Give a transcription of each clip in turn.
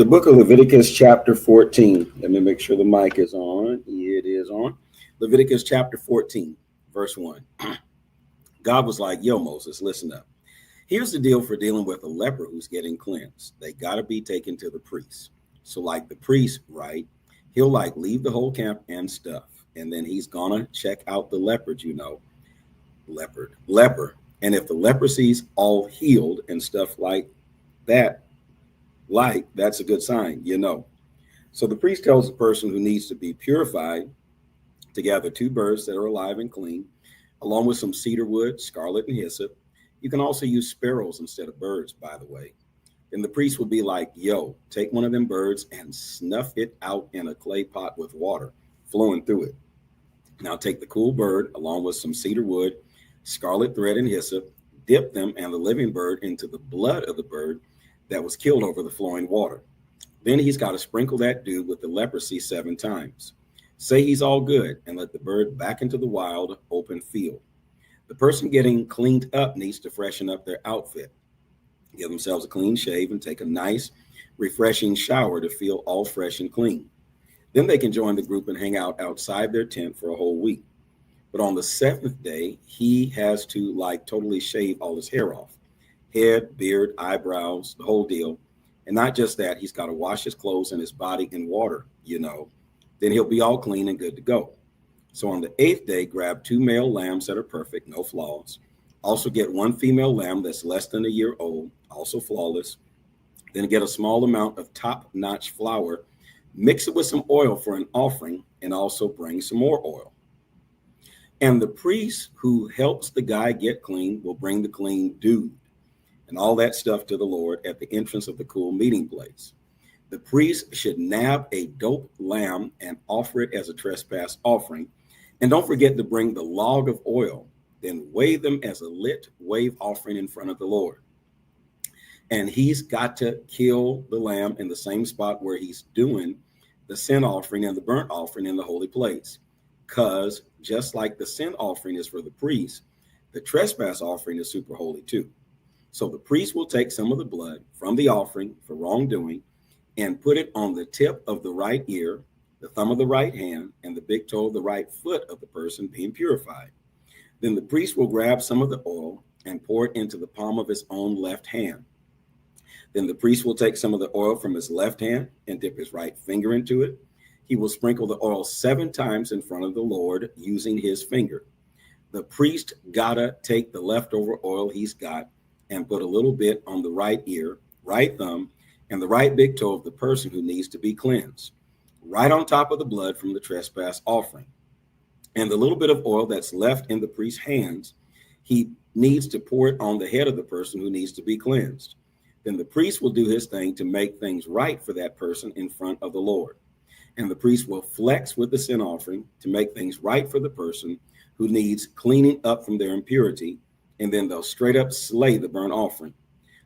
The book of Leviticus, chapter 14. Let me make sure the mic is on. It is on. Leviticus, chapter 14, verse 1. God was like, yo, Moses, listen up. Here's the deal for dealing with a leper who's getting cleansed. They got to be taken to the priest. So, like the priest, right? He'll like leave the whole camp and stuff. And then he's going to check out the leopard, leper. And if the leprosy's all healed and stuff that, that's a good sign. So the priest tells the person who needs to be purified to gather two birds that are alive and clean, along with some cedar wood, scarlet, and hyssop. You can also use sparrows instead of birds, by the way. Then the priest will be like, yo, take one of them birds and snuff it out in a clay pot with water flowing through it. Now take the cool bird along with some cedar wood, scarlet thread, and hyssop, dip them and the living bird into the blood of the bird that was killed over the flowing water. Then he's got to sprinkle that dude with the leprosy 7 times. Say he's all good and let the bird back into the wild, open field. The person getting cleaned up needs to freshen up their outfit, give themselves a clean shave, and take a nice, refreshing shower to feel all fresh and clean. Then they can join the group and hang out outside their tent for a whole week. But on the 7th day, he has to totally shave all his hair off. Head, beard, eyebrows, the whole deal. And not just that, he's got to wash his clothes and his body in water, Then he'll be all clean and good to go. So on the 8th day, grab 2 male lambs that are perfect, no flaws. Also get 1 female lamb that's less than a year old, also flawless. Then get a small amount of top-notch flour, mix it with some oil for an offering, and also bring some more oil. And the priest who helps the guy get clean will bring the clean dude and all that stuff to the Lord at the entrance of the cool meeting place. The priest should nab a dope lamb and offer it as a trespass offering. And don't forget to bring the log of oil, then wave them as a lit wave offering in front of the Lord. And he's got to kill the lamb in the same spot where he's doing the sin offering and the burnt offering in the holy place. Because just like the sin offering is for the priest, the trespass offering is super holy too. So the priest will take some of the blood from the offering for wrongdoing and put it on the tip of the right ear, the thumb of the right hand, and the big toe of the right foot of the person being purified. Then the priest will grab some of the oil and pour it into the palm of his own left hand. Then the priest will take some of the oil from his left hand and dip his right finger into it. He will sprinkle the oil 7 times in front of the Lord using his finger. The priest gotta take the leftover oil he's got and put a little bit on the right ear, right thumb, and the right big toe of the person who needs to be cleansed, right on top of the blood from the trespass offering. And the little bit of oil that's left in the priest's hands, he needs to pour it on the head of the person who needs to be cleansed. Then the priest will do his thing to make things right for that person in front of the Lord. And the priest will flex with the sin offering to make things right for the person who needs cleaning up from their impurity. And then they'll straight up slay the burnt offering.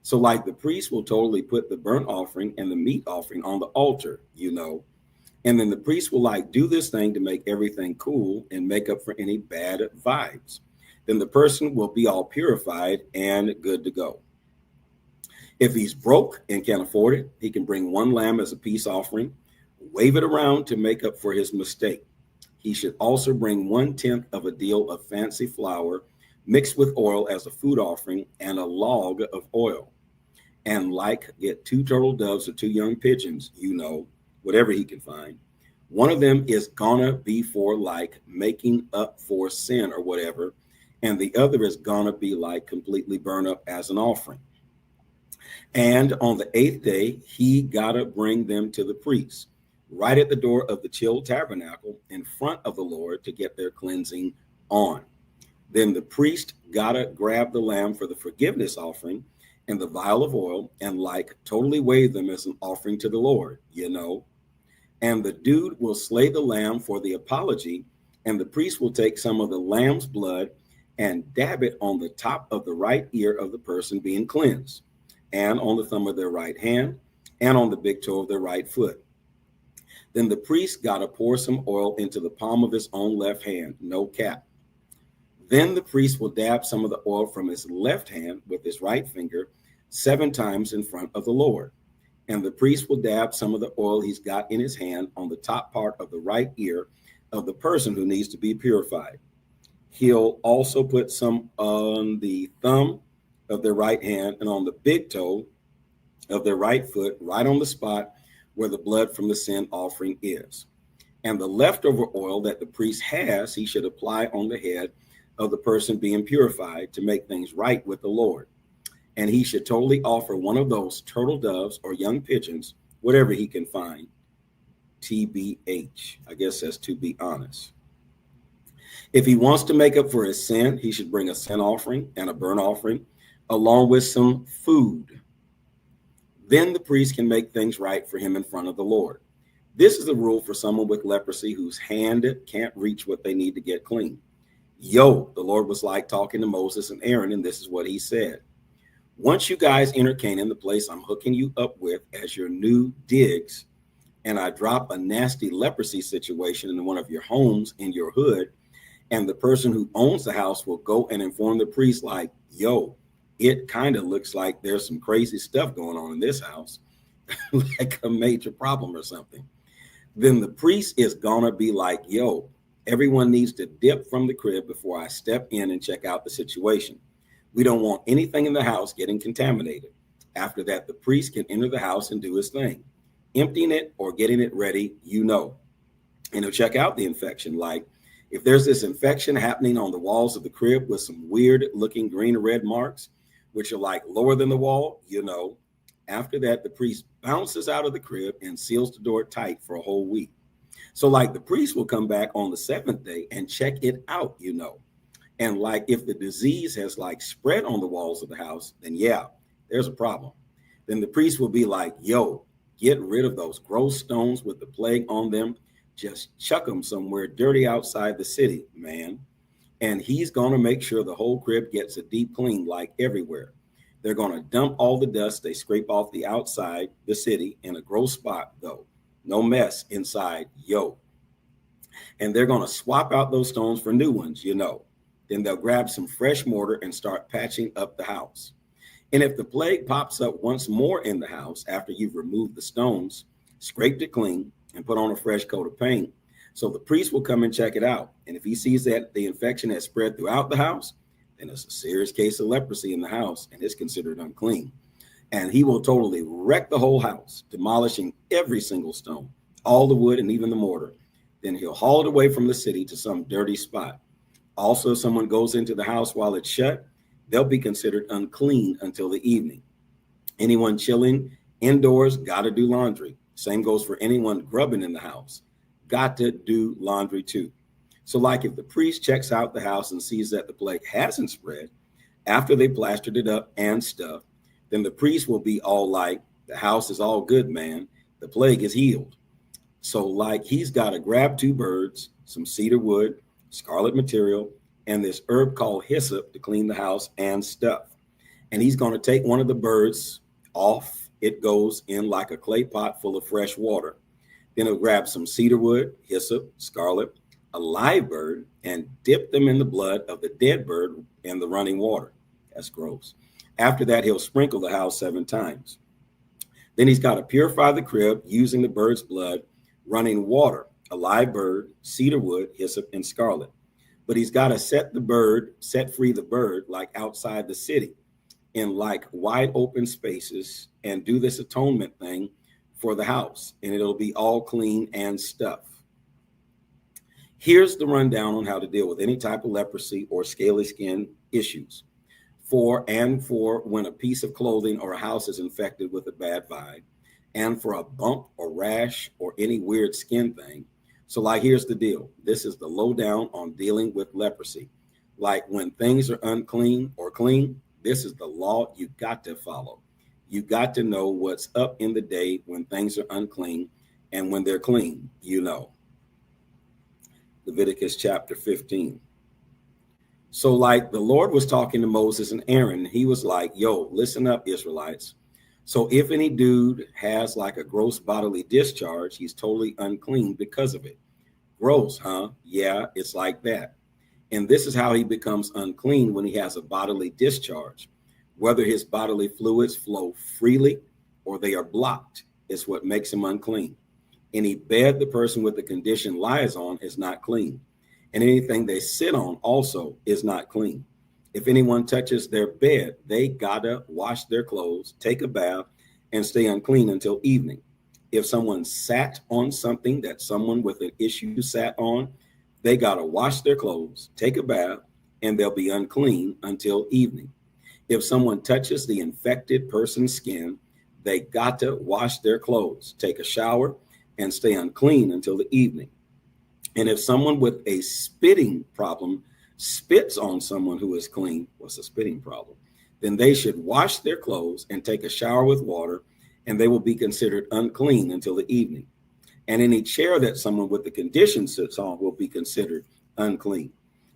So the priest will totally put the burnt offering and the meat offering on the altar, And then the priest will do this thing to make everything cool and make up for any bad vibes. Then the person will be all purified and good to go. If he's broke and can't afford it, he can bring 1 lamb as a peace offering, wave it around to make up for his mistake. He should also bring 1/10 of a deal of fancy flour mixed with oil as a food offering and a log of oil. And get 2 turtle doves or 2 young pigeons, whatever he can find. One of them is gonna be for making up for sin or whatever. And the other is gonna be completely burned up as an offering. And on the 8th day, he gotta bring them to the priest, right at the door of the chill tabernacle in front of the Lord to get their cleansing on. Then the priest gotta grab the lamb for the forgiveness offering and the vial of oil and totally wave them as an offering to the Lord, And the dude will slay the lamb for the apology, and the priest will take some of the lamb's blood and dab it on the top of the right ear of the person being cleansed, and on the thumb of their right hand, and on the big toe of their right foot. Then the priest gotta pour some oil into the palm of his own left hand, no cap. Then the priest will dab some of the oil from his left hand with his right finger 7 times in front of the Lord. And the priest will dab some of the oil he's got in his hand on the top part of the right ear of the person who needs to be purified. He'll also put some on the thumb of their right hand and on the big toe of their right foot, right on the spot where the blood from the sin offering is. And the leftover oil that the priest has, he should apply on the head of the person being purified to make things right with the Lord. And he should totally offer one of those turtle doves or young pigeons, whatever he can find. TBH. I guess that's to be honest. If he wants to make up for his sin, he should bring a sin offering and a burnt offering along with some food. Then the priest can make things right for him in front of the Lord. This is the rule for someone with leprosy whose hand can't reach what they need to get clean. The Lord was like talking to Moses and Aaron, and this is what he said. Once you guys enter Canaan, the place I'm hooking you up with as your new digs, and I drop a nasty leprosy situation in one of your homes in your hood, and the person who owns the house will go and inform the priest like, it kind of looks like there's some crazy stuff going on in this house, like a major problem or something. Then the priest is gonna be like, everyone needs to dip from the crib before I step in and check out the situation. We don't want anything in the house getting contaminated. After that, the priest can enter the house and do his thing, emptying it or getting it ready, and he'll check out the infection. Like if there's this infection happening on the walls of the crib with some weird looking green or red marks, which are like lower than the wall, after that, the priest bounces out of the crib and seals the door tight for a whole week. So like the priest will come back on the seventh day and check it out, And like if the disease has like spread on the walls of the house, then there's a problem. Then the priest will be like, get rid of those gross stones with the plague on them. Just chuck them somewhere dirty outside the city, man. And he's going to make sure the whole crib gets a deep clean, like everywhere. They're going to dump all the dust they scrape off the outside, the city, in a gross spot, though. No mess inside, And they're going to swap out those stones for new ones, Then they'll grab some fresh mortar and start patching up the house. And if the plague pops up once more in the house after you've removed the stones, scraped it clean, and put on a fresh coat of paint, so the priest will come and check it out. And if he sees that the infection has spread throughout the house, then it's a serious case of leprosy in the house and it's considered unclean. And he will totally wreck the whole house, demolishing every single stone, all the wood and even the mortar. Then he'll haul it away from the city to some dirty spot. Also, if someone goes into the house while it's shut, they'll be considered unclean until the evening. Anyone chilling indoors got to do laundry. Same goes for anyone grubbing in the house. Got to do laundry too. So like if the priest checks out the house and sees that the plague hasn't spread after they plastered it up and stuff, then the priest will be all like, the house is all good, man. The plague is healed. So like he's got to grab 2 birds, some cedar wood, scarlet material, and this herb called hyssop to clean the house and stuff. And he's going to take one of the birds off. It goes in like a clay pot full of fresh water. Then he'll grab some cedar wood, hyssop, scarlet, a live bird, and dip them in the blood of the dead bird in the running water. That's gross. After that, he'll sprinkle the house 7 times. Then he's got to purify the crib using the bird's blood, running water, a live bird, cedar wood, hyssop, and scarlet. But he's got to set free the bird like outside the city in like wide open spaces and do this atonement thing for the house, and it'll be all clean and stuff. Here's the rundown on how to deal with any type of leprosy or scaly skin issues. For when a piece of clothing or a house is infected with a bad vibe, and for a bump or rash or any weird skin thing. So like, here's the deal. This is the lowdown on dealing with leprosy. Like when things are unclean or clean, this is the law you got to follow. You got to know what's up in the day when things are unclean and when they're clean, Leviticus chapter 15. So like the Lord was talking to Moses and Aaron, he was like, listen up, Israelites. So if any dude has like a gross bodily discharge, he's totally unclean because of it. Gross, huh? Yeah, it's like that. And this is how he becomes unclean when he has a bodily discharge, whether his bodily fluids flow freely or they are blocked is what makes them unclean. Any bed the person with the condition lies on is not clean, and anything they sit on also is not clean. If anyone touches their bed, they gotta wash their clothes, take a bath, and stay unclean until evening. If someone sat on something that someone with an issue sat on, they gotta wash their clothes, take a bath, and they'll be unclean until evening. If someone touches the infected person's skin, they got to wash their clothes, take a shower, and stay unclean until the evening. And if someone with a spitting problem spits on someone who is clean, what's a spitting problem? Then they should wash their clothes and take a shower with water, and they will be considered unclean until the evening. And any chair that someone with the condition sits on will be considered unclean.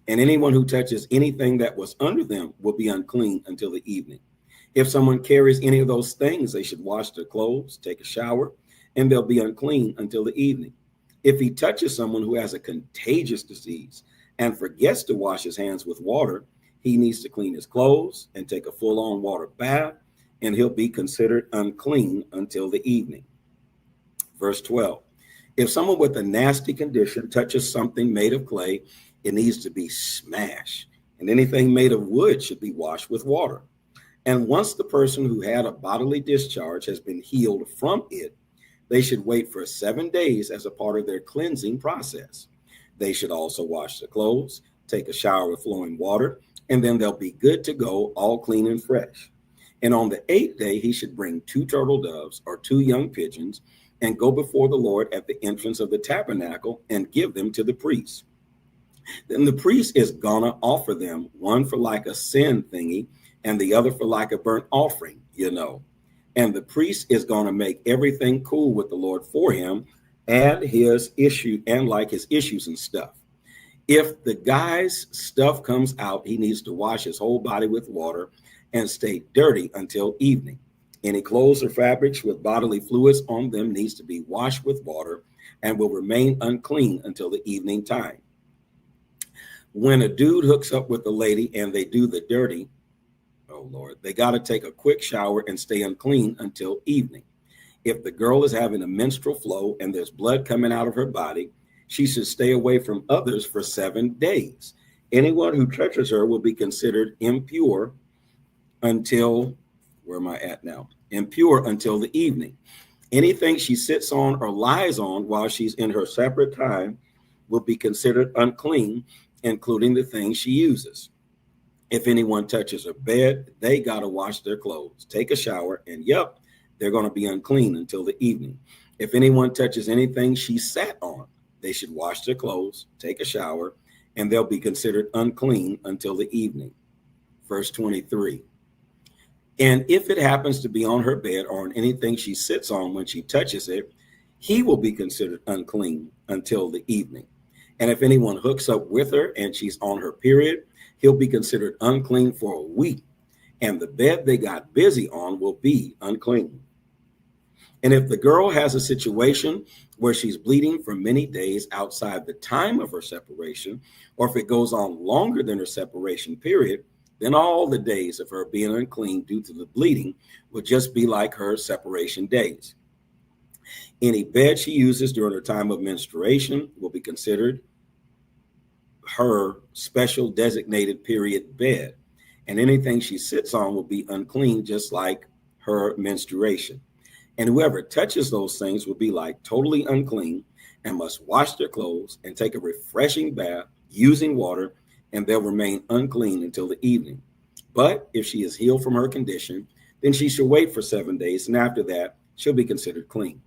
And anyone who touches anything that was under them will be unclean until the evening. If someone carries any of those things, they should wash their clothes, take a shower, and they'll be unclean until the evening. If he touches someone who has a contagious disease and forgets to wash his hands with water, he needs to clean his clothes and take a full-on water bath, and he'll be considered unclean until the evening. Verse 12, if someone with a nasty condition touches something made of clay, it needs to be smashed, and anything made of wood should be washed with water. And once the person who had a bodily discharge has been healed from it, they should wait for 7 days as a part of their cleansing process. They should also wash their clothes, take a shower with flowing water, and then they'll be good to go, all clean and fresh. And on the 8th day, he should bring 2 turtle doves or 2 young pigeons and go before the Lord at the entrance of the tabernacle and give them to the priest. Then the priest is gonna offer them, one for like a sin thingy and the other for like a burnt offering, And the priest is gonna make everything cool with the Lord for him and his issue and like his issues and stuff. If the guy's stuff comes out, he needs to wash his whole body with water and stay dirty until evening. Any clothes or fabrics with bodily fluids on them needs to be washed with water and will remain unclean until the evening time. When a dude hooks up with a lady and they do the dirty, oh Lord, they got to take a quick shower and stay unclean until evening. If the girl is having a menstrual flow and there's blood coming out of her body, she should stay away from others for 7 days. Anyone who touches her will be considered impure until, where am I at now? Impure until the evening. Anything she sits on or lies on while she's in her separate time will be considered unclean, including the things she uses. If anyone touches her bed, they got to wash their clothes, take a shower, and they're going to be unclean until the evening. If anyone touches anything she sat on, they should wash their clothes, take a shower, and they'll be considered unclean until the evening. Verse 23. And if it happens to be on her bed or on anything she sits on when she touches it, he will be considered unclean until the evening. And if anyone hooks up with her and she's on her period, he'll be considered unclean for a week, and the bed they got busy on will be unclean. And if the girl has a situation where she's bleeding for many days outside the time of her separation, or if it goes on longer than her separation period, then all the days of her being unclean due to the bleeding will just be like her separation days. Any bed she uses during her time of menstruation will be considered her special designated period bed, and anything she sits on will be unclean, just like her menstruation. And whoever touches those things will be like totally unclean and must wash their clothes and take a refreshing bath using water, and they'll remain unclean until the evening. But if she is healed from her condition, then she should wait for 7 days, and after that, she'll be considered clean.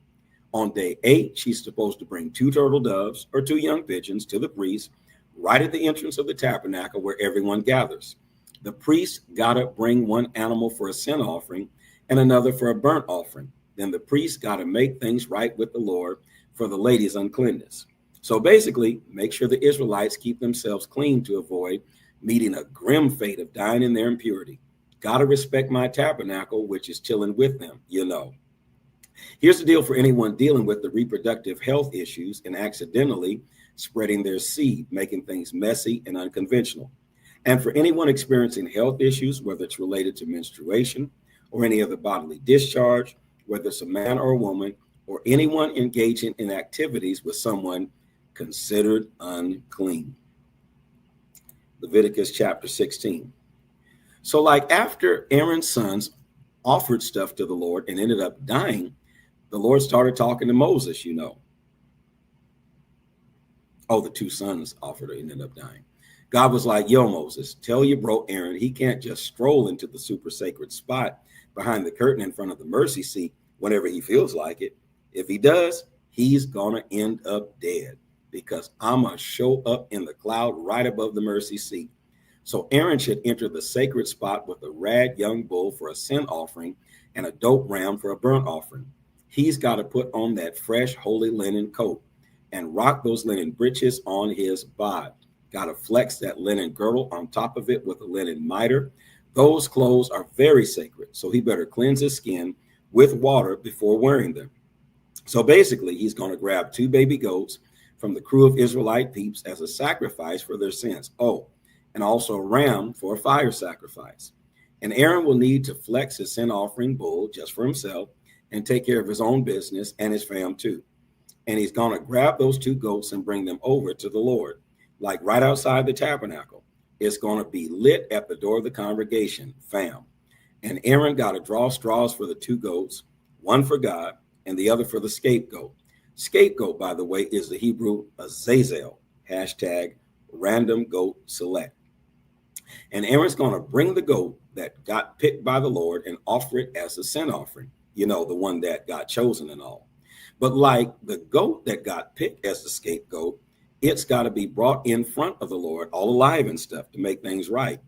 On day 8, she's supposed to bring 2 turtle doves or 2 young pigeons to the priest right at the entrance of the tabernacle where everyone gathers. The priest got to bring one animal for a sin offering and another for a burnt offering. Then the priest got to make things right with the Lord for the lady's uncleanness. So basically, make sure the Israelites keep themselves clean to avoid meeting a grim fate of dying in their impurity. Got to respect my tabernacle, which is chilling with them, Here's the deal for anyone dealing with the reproductive health issues and accidentally spreading their seed, making things messy and unconventional. And for anyone experiencing health issues, whether it's related to menstruation or any other bodily discharge, whether it's a man or a woman, or anyone engaging in activities with someone considered unclean. Leviticus chapter 16. So, like after Aaron's sons offered stuff to the Lord and ended up dying, the Lord started talking to Moses. Oh, the two sons offered it and ended up dying. God was like, yo, Moses, tell your bro Aaron, he can't just stroll into the super sacred spot behind the curtain in front of the mercy seat whenever he feels like it. If he does, he's going to end up dead because I'm going to show up in the cloud right above the mercy seat. So Aaron should enter the sacred spot with a rad young bull for a sin offering and a dope ram for a burnt offering. He's got to put on that fresh holy linen coat and rock those linen breeches on his bod. Got to flex that linen girdle on top of it with a linen mitre. Those clothes are very sacred, so he better cleanse his skin with water before wearing them. So basically, he's going to grab 2 baby goats from the crew of Israelite peeps as a sacrifice for their sins. Oh, and also a ram for a fire sacrifice. And Aaron will need to flex his sin offering bull just for himself and take care of his own business and his fam too. And he's going to grab those 2 goats and bring them over to the Lord, like right outside the tabernacle. It's going to be lit at the door of the congregation, fam. And Aaron got to draw straws for the 2 goats, one for God and the other for the scapegoat. Scapegoat, by the way, is the Hebrew Azazel, hashtag random goat select. And Aaron's going to bring the goat that got picked by the Lord and offer it as a sin offering, the one that got chosen and all. But like the goat that got picked as the scapegoat, it's got to be brought in front of the Lord, all alive and stuff, to make things right,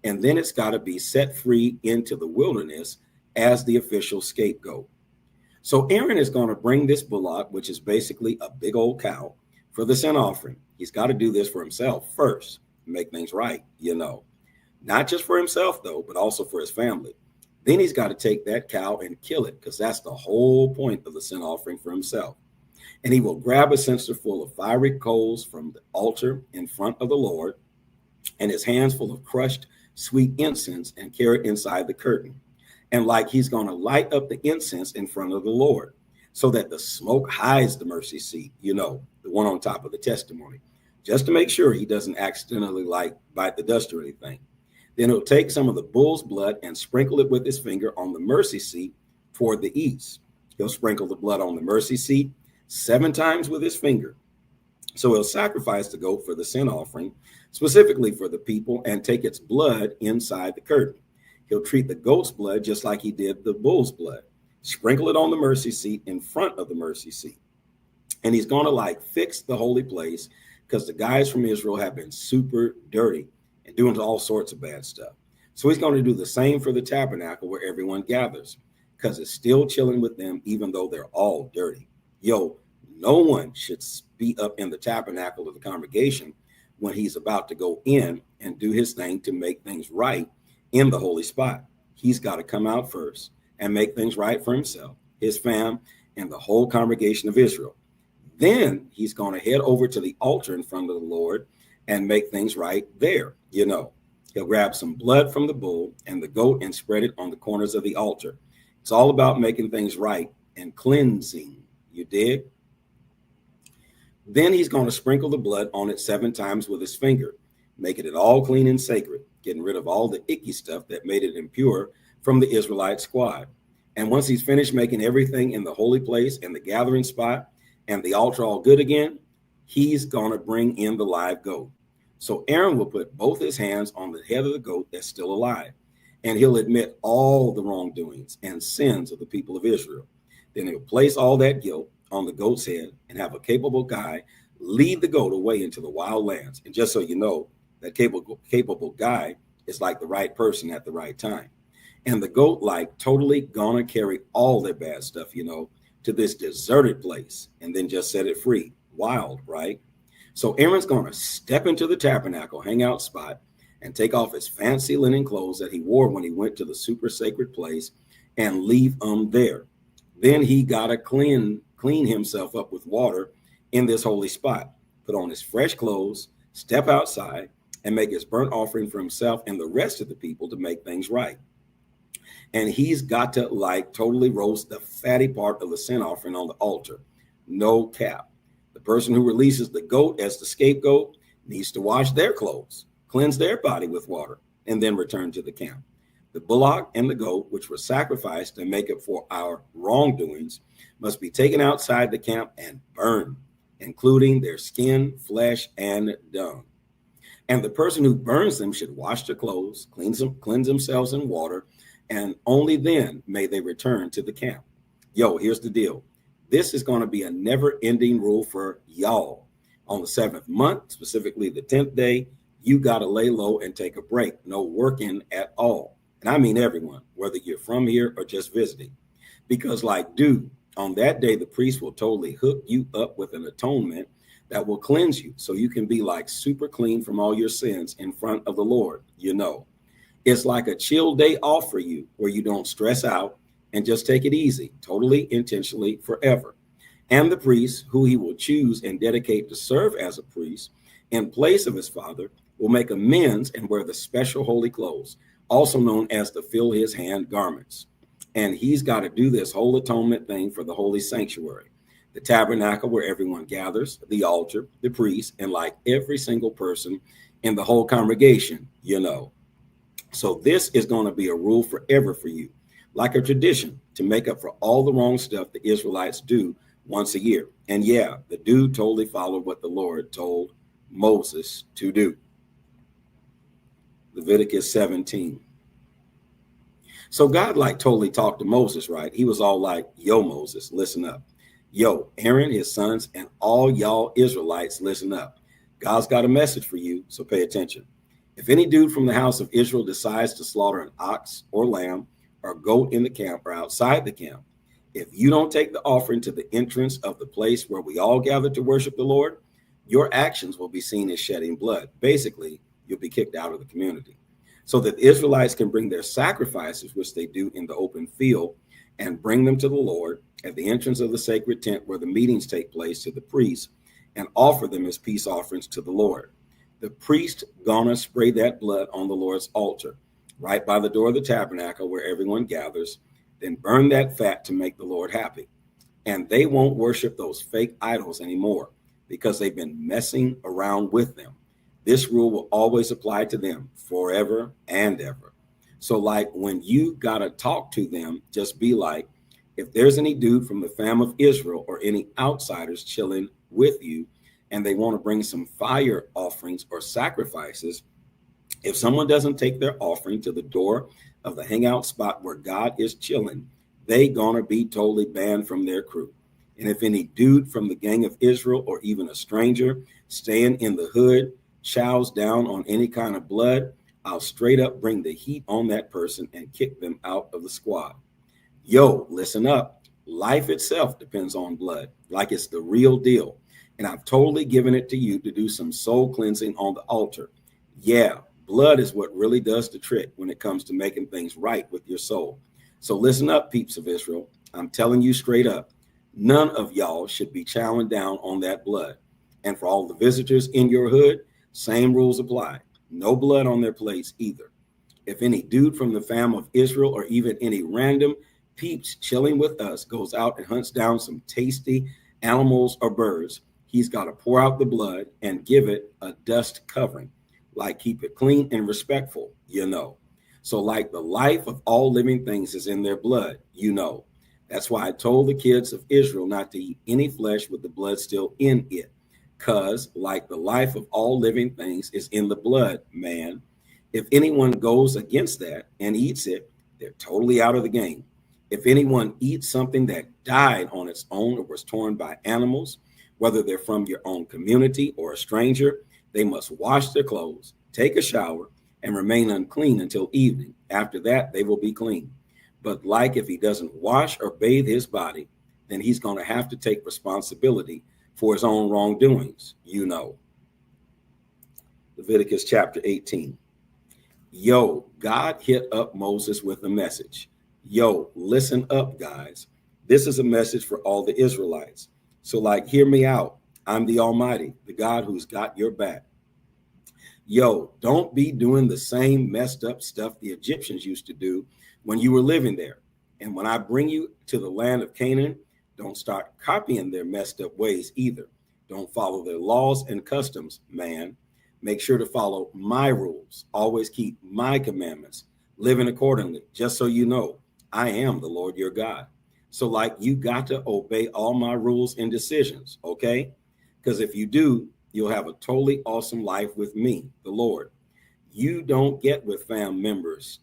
And then it's got to be set free into the wilderness as the official scapegoat. So Aaron is going to bring this bullock, which is basically a big old cow, for the sin offering. He's got to do this for himself first, make things right, Not just for himself, though, but also for his family. Then he's got to take that cow and kill it, because that's the whole point of the sin offering for himself. And he will grab a censer full of fiery coals from the altar in front of the Lord, and his hands full of crushed sweet incense, and carry it inside the curtain. And like he's going to light up the incense in front of the Lord so that the smoke hides the mercy seat, the one on top of the testimony, just to make sure he doesn't accidentally bite the dust or anything. Then he'll take some of the bull's blood and sprinkle it with his finger on the mercy seat toward the east. He'll sprinkle the blood on the mercy seat 7 times with his finger. So he'll sacrifice the goat for the sin offering, specifically for the people, and take its blood inside the curtain. He'll treat the goat's blood just like he did the bull's blood, sprinkle it on the mercy seat in front of the mercy seat. And he's going to fix the holy place, because the guys from Israel have been super dirty and doing all sorts of bad stuff. So he's going to do the same for the tabernacle where everyone gathers, because it's still chilling with them, even though they're all dirty. No one should be up in the tabernacle of the congregation when he's about to go in and do his thing to make things right in the holy spot. He's got to come out first and make things right for himself, his fam, and the whole congregation of Israel. Then he's going to head over to the altar in front of the Lord and make things right there. He'll grab some blood from the bull and the goat and spread it on the corners of the altar. It's all about making things right and cleansing. You dig? Then he's going to sprinkle the blood on it 7 times with his finger, making it all clean and sacred, getting rid of all the icky stuff that made it impure from the Israelite squad. And once he's finished making everything in the holy place and the gathering spot and the altar all good again, he's going to bring in the live goat. So Aaron will put both his hands on the head of the goat that's still alive, and he'll admit all the wrongdoings and sins of the people of Israel. Then he'll place all that guilt on the goat's head and have a capable guy lead the goat away into the wild lands. And just so you know, that capable guy is like the right person at the right time. And the goat totally gonna carry all their bad stuff, to this deserted place and then just set it free. Wild, right? So Aaron's gonna step into the tabernacle hangout spot and take off his fancy linen clothes that he wore when he went to the super sacred place and leave them there. Then he gotta clean himself up with water in this holy spot, put on his fresh clothes, step outside, and make his burnt offering for himself and the rest of the people to make things right. And he's got to like totally roast the fatty part of the sin offering on the altar. No cap. The person who releases the goat as the scapegoat needs to wash their clothes, cleanse their body with water, and then return to the camp. The bullock and the goat, which were sacrificed to make up for our wrongdoings, must be taken outside the camp and burned, including their skin, flesh, and dung. And the person who burns them should wash their clothes, cleanse themselves in water, and only then may they return to the camp. Yo, here's the deal. This is going to be a never-ending rule for y'all. On the 7th month, specifically the 10th day, you got to lay low and take a break. No working at all. And I mean everyone, whether you're from here or just visiting. Because like, dude, on that day, the priest will totally hook you up with an atonement that will cleanse you so you can be like super clean from all your sins in front of the Lord. It's like a chill day off for you where you don't stress out and just take it easy, totally, intentionally, forever. And the priest, who he will choose and dedicate to serve as a priest in place of his father, will make amends and wear the special holy clothes, also known as the fill his hand garments. And he's got to do this whole atonement thing for the holy sanctuary, the tabernacle where everyone gathers, the altar, the priest, and like every single person in the whole congregation. So this is going to be a rule forever for you, like a tradition to make up for all the wrong stuff the Israelites do once a year. And yeah, the dude totally followed what the Lord told Moses to do. Leviticus 17. So God like totally talked to Moses, right? He was all like, yo, Moses, listen up. Yo, Aaron, his sons, and all y'all Israelites, listen up. God's got a message for you, so pay attention. If any dude from the house of Israel decides to slaughter an ox or lamb or goat in the camp or outside the camp, if you don't take the offering to the entrance of the place where we all gather to worship the Lord, your actions will be seen as shedding blood. Basically, you'll be kicked out of the community. So that the Israelites can bring their sacrifices, which they do in the open field, and bring them to the Lord at the entrance of the sacred tent where the meetings take place to the priest, and offer them as peace offerings to the Lord. The priest gonna spray that blood on the Lord's altar, right by the door of the tabernacle where everyone gathers, then burn that fat to make the Lord happy. And they won't worship those fake idols anymore because they've been messing around with them. This rule will always apply to them forever and ever. So like when you gotta talk to them, just be like, if there's any dude from the fam of Israel or any outsiders chilling with you and they want to bring some fire offerings or sacrifices, if someone doesn't take their offering to the door of the hangout spot where God is chilling, they gonna be totally banned from their crew. And if any dude from the gang of Israel or even a stranger staying in the hood chows down on any kind of blood, I'll straight up bring the heat on that person and kick them out of the squad. Yo, listen up. Life itself depends on blood, like it's the real deal. And I've totally given it to you to do some soul cleansing on the altar. Yeah, blood is what really does the trick when it comes to making things right with your soul. So listen up, peeps of Israel. I'm telling you straight up, none of y'all should be chowing down on that blood. And for all the visitors in your hood, same rules apply. No blood on their plates either. If any dude from the fam of Israel or even any random peeps chilling with us goes out and hunts down some tasty animals or birds, he's got to pour out the blood and give it a dust covering, like keep it clean and respectful. So like the life of all living things is in their blood. That's why I told the kids of Israel not to eat any flesh with the blood still in it, because like the life of all living things is in the blood, man. If anyone goes against that and eats it, they're totally out of the game. If anyone eats something that died on its own or was torn by animals, whether they're from your own community or a stranger, they must wash their clothes, take a shower, and remain unclean until evening. After that, they will be clean. But like if he doesn't wash or bathe his body, then he's going to have to take responsibility for his own wrongdoings. Leviticus chapter 18. Yo, God hit up Moses with a message. Yo, listen up, guys. This is a message for all the Israelites. So like, hear me out. I'm the Almighty, the God who's got your back. Yo, don't be doing the same messed up stuff the Egyptians used to do when you were living there. And when I bring you to the land of Canaan, don't start copying their messed up ways either. Don't follow their laws and customs, man. Make sure to follow my rules. Always keep my commandments, living accordingly, just so you know I am the Lord your God. So, like, you got to obey all my rules and decisions, okay? Because if you do, you'll have a totally awesome life with me, the Lord. You don't get with fam members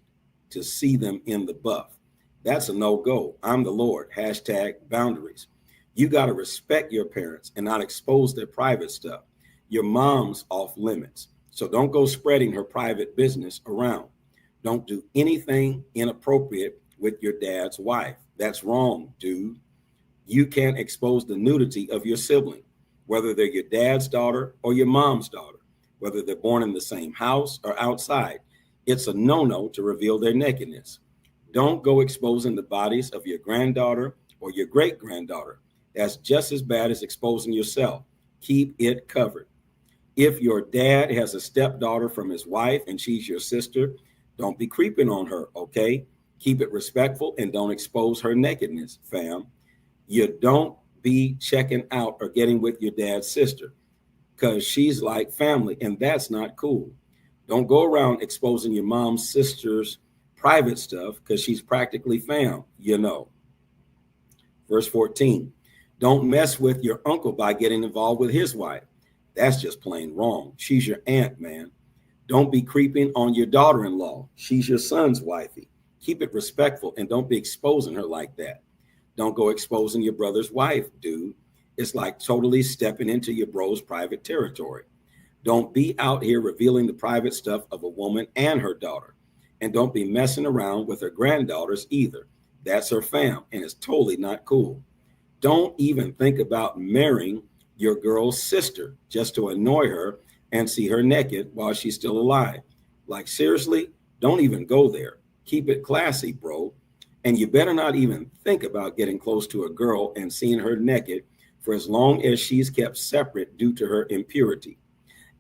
to see them in the buff. That's a no-go. I'm the Lord. Hashtag boundaries. You got to respect your parents and not expose their private stuff. Your mom's off limits. So don't go spreading her private business around. Don't do anything inappropriate with your dad's wife. That's wrong, dude. You can't expose the nudity of your sibling, whether they're your dad's daughter or your mom's daughter, whether they're born in the same house or outside. It's a no-no to reveal their nakedness. Don't go exposing the bodies of your granddaughter or your great-granddaughter. That's just as bad as exposing yourself. Keep it covered. If your dad has a stepdaughter from his wife and she's your sister, don't be creeping on her, okay? Keep it respectful and don't expose her nakedness, fam. You don't be checking out or getting with your dad's sister because she's like family, and that's not cool. Don't go around exposing your mom's sister's private stuff because she's practically fam, you know. Verse 14, don't mess with your uncle by getting involved with his wife. That's just plain wrong. She's your aunt, man. Don't be creeping on your daughter-in-law. She's your son's wifey. Keep it respectful and don't be exposing her like that. Don't go exposing your brother's wife, dude. It's like totally stepping into your bro's private territory. Don't be out here revealing the private stuff of a woman and her daughter. And don't be messing around with her granddaughters either. That's her fam, and it's totally not cool. Don't even think about marrying your girl's sister just to annoy her and see her naked while she's still alive. Like, seriously, don't even go there. Keep it classy, bro. And you better not even think about getting close to a girl and seeing her naked for as long as she's kept separate due to her impurity.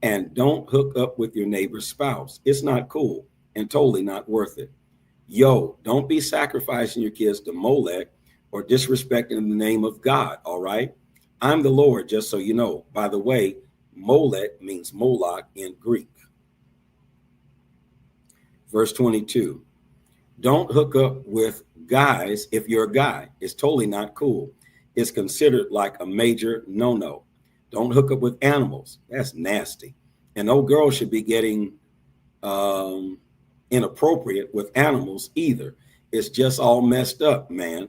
And don't hook up with your neighbor's spouse. It's not cool and totally not worth it. Yo, don't be sacrificing your kids to Molech or disrespecting in the name of God, all right? I'm the Lord, just so you know. By the way, Molech means Moloch in Greek. Verse 22, don't hook up with guys if you're a guy. It's totally not cool. It's considered like a major no-no. Don't hook up with animals. That's nasty. And no girl should be getting inappropriate with animals either. It's just all messed up, man.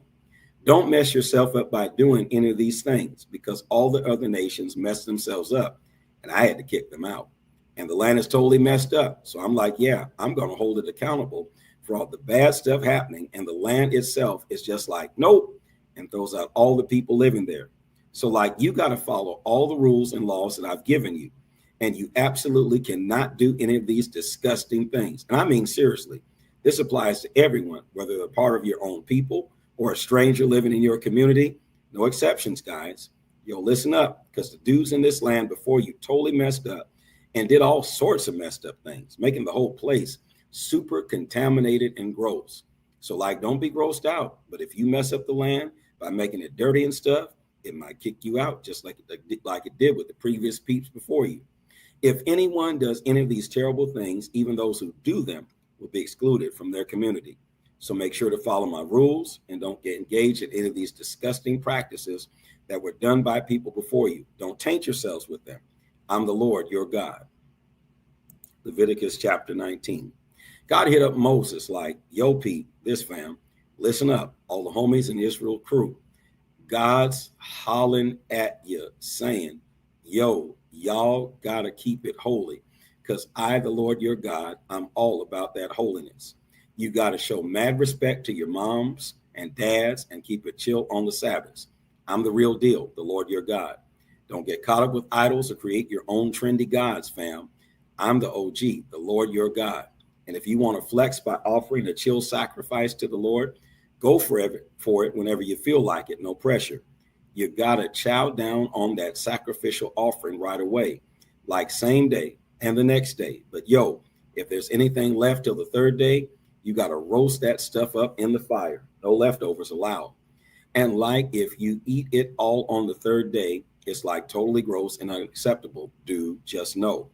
Don't mess yourself up by doing any of these things because all the other nations messed themselves up and I had to kick them out. And the land is totally messed up. So I'm like, yeah, I'm going to hold it accountable for all the bad stuff happening. And the land itself is just like, nope, and throws out all the people living there. So like, you got to follow all the rules and laws that I've given you. And you absolutely cannot do any of these disgusting things. And I mean, seriously, this applies to everyone, whether they're part of your own people or a stranger living in your community. No exceptions, guys. Yo, listen up, because the dudes in this land before you totally messed up and did all sorts of messed up things, making the whole place super contaminated and gross. So like, don't be grossed out. But if you mess up the land by making it dirty and stuff, it might kick you out just like it did with the previous peeps before you. If anyone does any of these terrible things, even those who do them will be excluded from their community. So make sure to follow my rules and don't get engaged in any of these disgusting practices that were done by people before you. Don't taint yourselves with them. I'm the Lord, your God. Leviticus chapter 19. God hit up Moses like, yo, Pete, this fam, listen up, all the homies in the Israel crew. God's hollering at you saying, yo, y'all got to keep it holy because I, the Lord, your God, I'm all about that holiness. You got to show mad respect to your moms and dads and keep it chill on the Sabbaths. I'm the real deal, the Lord, your God. Don't get caught up with idols or create your own trendy gods, fam. I'm the OG, the Lord, your God. And if you want to flex by offering a chill sacrifice to the Lord, go for it whenever you feel like it, no pressure. You got to chow down on that sacrificial offering right away, like same day and the next day. But yo, if there's anything left till the third day, You got to roast that stuff up in the fire. No leftovers allowed. And like if you eat it all on the third day, it's like totally gross and unacceptable. Do just know.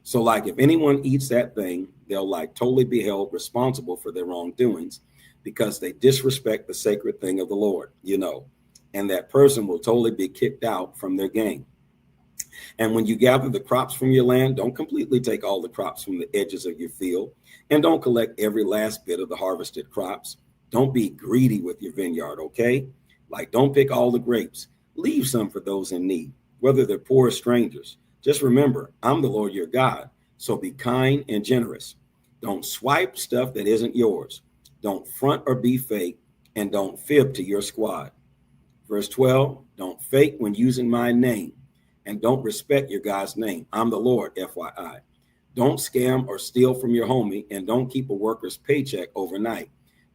So, like, if anyone eats that thing, they'll like totally be held responsible for their wrongdoings because they disrespect the sacred thing of the Lord. And that person will totally be kicked out from their gang. And when you gather the crops from your land, don't completely take all the crops from the edges of your field, and don't collect every last bit of the harvested crops. Don't be greedy with your vineyard, okay? Like, don't pick all the grapes. Leave some for those in need, whether they're poor or strangers. Just remember, I'm the Lord your God, so be kind and generous. Don't swipe stuff that isn't yours. Don't front or be fake, and don't fib to your squad. Verse 12, don't fake when using my name, and don't respect your God's name. I'm the Lord, FYI. Don't scam or steal from your homie, and don't keep a worker's paycheck overnight.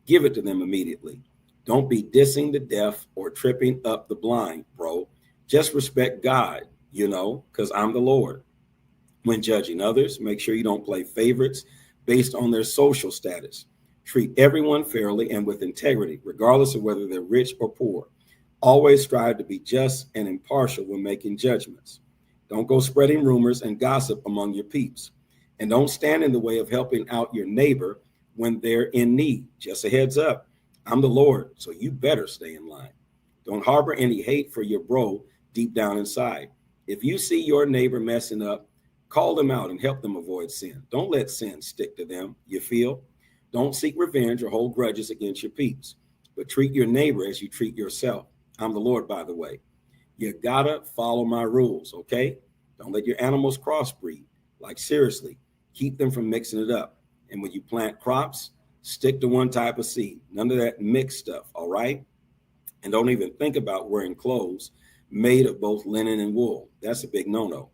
Give it to them immediately. Don't be dissing the deaf or tripping up the blind, bro. Just respect God, because I'm the Lord. When judging others, make sure you don't play favorites based on their social status. Treat everyone fairly and with integrity, regardless of whether they're rich or poor. Always strive to be just and impartial when making judgments. Don't go spreading rumors and gossip among your peeps. And don't stand in the way of helping out your neighbor when they're in need. Just a heads up, I'm the Lord, so you better stay in line. Don't harbor any hate for your bro deep down inside. If you see your neighbor messing up, call them out and help them avoid sin. Don't let sin stick to them, you feel? Don't seek revenge or hold grudges against your peeps, but treat your neighbor as you treat yourself. I'm the Lord, by the way. You gotta follow my rules, okay? Don't let your animals crossbreed. Like, seriously, keep them from mixing it up. And when you plant crops, stick to one type of seed. None of that mixed stuff, all right? And don't even think about wearing clothes made of both linen and wool. That's a big no-no.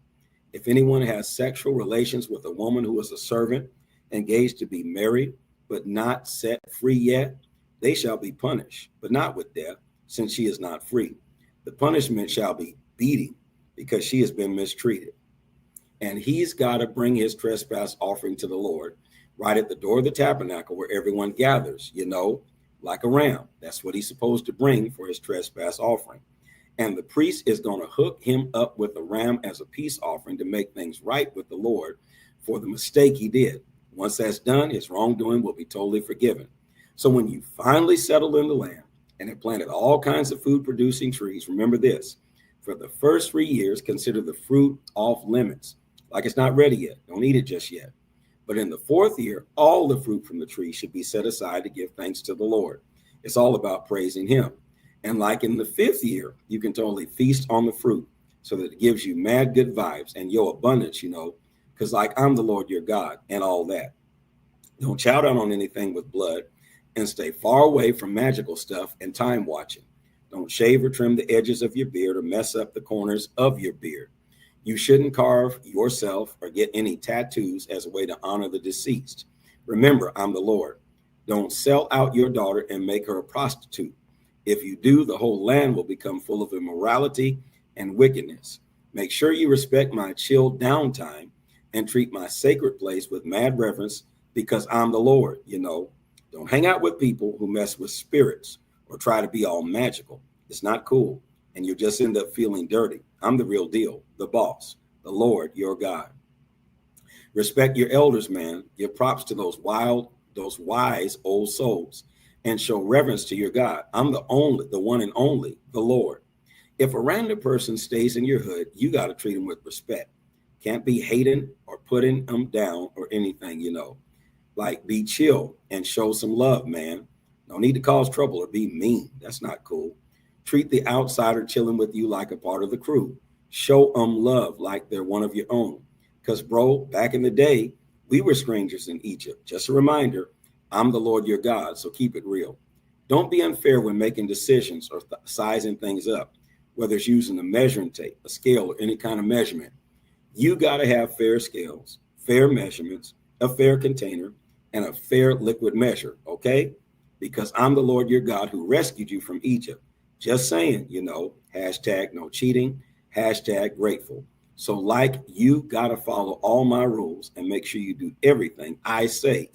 If anyone has sexual relations with a woman who is a servant, engaged to be married, but not set free yet, they shall be punished, but not with death, since she is not free. The punishment shall be beating, because she has been mistreated. And he's got to bring his trespass offering to the Lord right at the door of the tabernacle where everyone gathers, like a ram. That's what he's supposed to bring for his trespass offering. And the priest is going to hook him up with a ram as a peace offering to make things right with the Lord for the mistake he did. Once that's done, his wrongdoing will be totally forgiven. So when you finally settle in the land and have planted all kinds of food producing trees, remember this: for the first 3 years, consider the fruit off limits. Like, it's not ready yet. Don't eat it just yet. But in the 4th year, all the fruit from the tree should be set aside to give thanks to the Lord. It's all about praising him. And like in the 5th year, you can totally feast on the fruit so that it gives you mad good vibes and your abundance, because like I'm the Lord your God and all that. Don't chow down on anything with blood, and stay far away from magical stuff and time watching. Don't shave or trim the edges of your beard or mess up the corners of your beard. You shouldn't carve yourself or get any tattoos as a way to honor the deceased. Remember, I'm the Lord. Don't sell out your daughter and make her a prostitute. If you do, the whole land will become full of immorality and wickedness. Make sure you respect my chill downtime and treat my sacred place with mad reverence, because I'm the Lord. Don't hang out with people who mess with spirits or try to be all magical. It's not cool, and you'll just end up feeling dirty. I'm the real deal, the boss, the Lord your God. Respect your elders, man. Give props to those wise old souls, and show reverence to your God. I'm the one and only, the Lord. If a random person stays in your hood, you got to treat them with respect. Can't be hating or putting them down or anything, Like, be chill and show some love, man. No need to cause trouble or be mean. That's not cool. Treat the outsider chilling with you like a part of the crew. Show them love like they're one of your own. Because, bro, back in the day, we were strangers in Egypt. Just a reminder, I'm the Lord your God, so keep it real. Don't be unfair when making decisions or sizing things up, whether it's using a measuring tape, a scale, or any kind of measurement. You got to have fair scales, fair measurements, a fair container, and a fair liquid measure, okay? Because I'm the Lord your God who rescued you from Egypt. Just saying, hashtag no cheating, hashtag grateful. So like, you got to follow all my rules and make sure you do everything I say,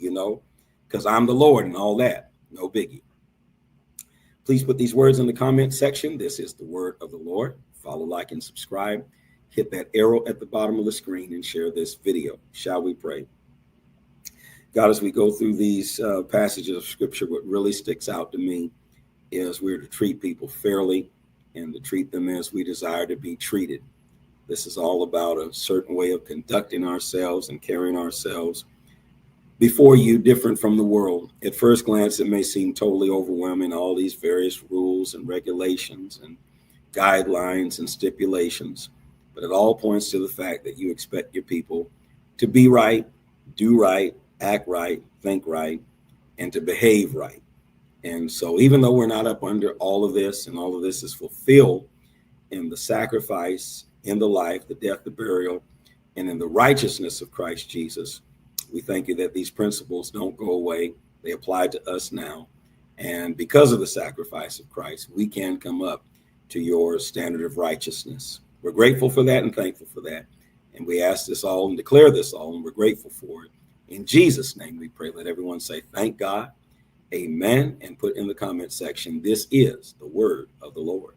because I'm the Lord and all that. No biggie. Please put these words in the comment section. This is the word of the Lord. Follow, like, and subscribe. Hit that arrow at the bottom of the screen and share this video. Shall we pray? God, as we go through these passages of scripture, what really sticks out to me is we're to treat people fairly and to treat them as we desire to be treated. This is all about a certain way of conducting ourselves and carrying ourselves before you, different from the world. At first glance, it may seem totally overwhelming, all these various rules and regulations and guidelines and stipulations, but it all points to the fact that you expect your people to be right, do right, act right, think right, and to behave right. And so even though we're not up under all of this, and all of this is fulfilled in the sacrifice, in the life, the death, the burial, and in the righteousness of Christ Jesus, we thank you that these principles don't go away. They apply to us now. And because of the sacrifice of Christ, we can come up to your standard of righteousness. We're grateful for that and thankful for that. And we ask this all and declare this all, and we're grateful for it. In Jesus' name we pray. Let everyone say, thank God, amen, and put in the comment section, this is the word of the Lord.